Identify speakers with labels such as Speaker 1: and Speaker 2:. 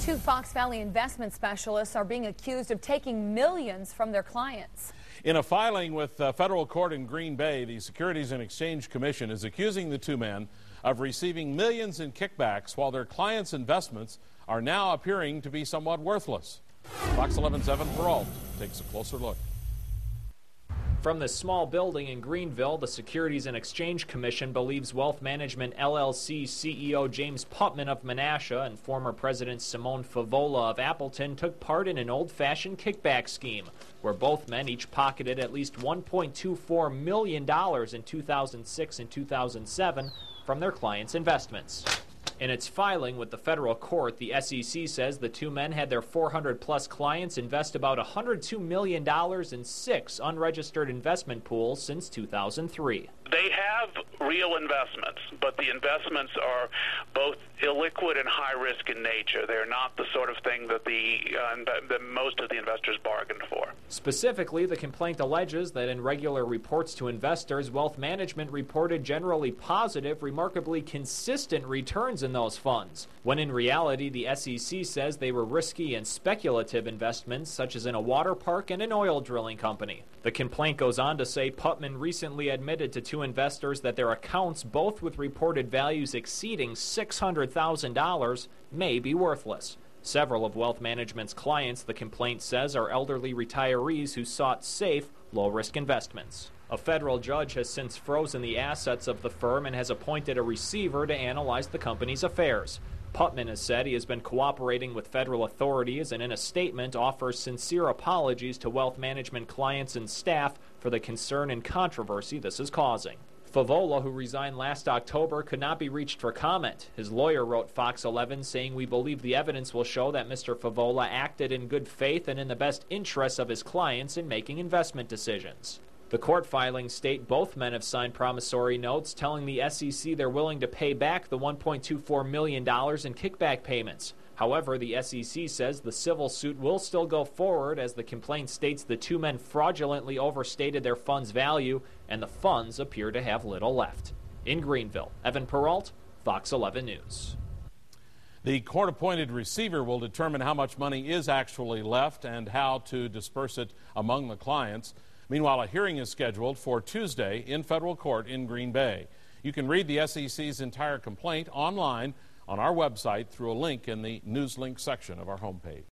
Speaker 1: Two Fox Valley investment specialists are being accused of taking millions from their clients.
Speaker 2: In a filing with federal court in Green Bay, the Securities and Exchange Commission is accusing the two men of receiving millions in kickbacks while their clients' investments are now appearing to be somewhat worthless. Fox 11's Evan Perrault takes a closer look.
Speaker 3: From this small building in Greenville, the Securities and Exchange Commission believes Wealth Management LLC CEO James Putman of Menasha and former President Simone Favola of Appleton took part in an old-fashioned kickback scheme, where both men each pocketed at least $1.24 million in 2006 and 2007 from their clients' investments. In its filing with the federal court, the SEC says the two men had their 400-plus clients invest about $102 million in 6 unregistered investment pools since 2003.
Speaker 4: They have real investments, but the investments are both illiquid and high risk in nature. They're not the sort of thing that that most of the investors bargained for.
Speaker 3: Specifically, the complaint alleges that in regular reports to investors, Wealth Management reported generally positive, remarkably consistent returns in those funds, when in reality the SEC says they were risky and speculative investments, such as in a water park and an oil drilling company. The complaint goes on to say Putman recently admitted to two investors that their accounts, both with reported values exceeding $600,000, may be worthless. Several of Wealth Management's clients, the complaint says, are elderly retirees who sought safe, low-risk investments. A federal judge has since frozen the assets of the firm and has appointed a receiver to analyze the company's affairs. Putman has said he has been cooperating with federal authorities and in a statement offers sincere apologies to Wealth Management clients and staff for the concern and controversy this is causing. Favola, who resigned last October, could not be reached for comment. His lawyer wrote Fox 11 saying, "We believe the evidence will show that Mr. Favola acted in good faith and in the best interests of his clients in making investment decisions." The court filings state both men have signed promissory notes telling the SEC they're willing to pay back the $1.24 million in kickback payments. However, the SEC says the civil suit will still go forward as the complaint states the two men fraudulently overstated their funds' value and the funds appear to have little left. In Greenville, Evan Perrault, Fox 11 News.
Speaker 2: The court-appointed receiver will determine how much money is actually left and how to disperse it among the clients. Meanwhile, a hearing is scheduled for Tuesday in federal court in Green Bay. You can read the SEC's entire complaint online on our website through a link in the News Link section of our homepage.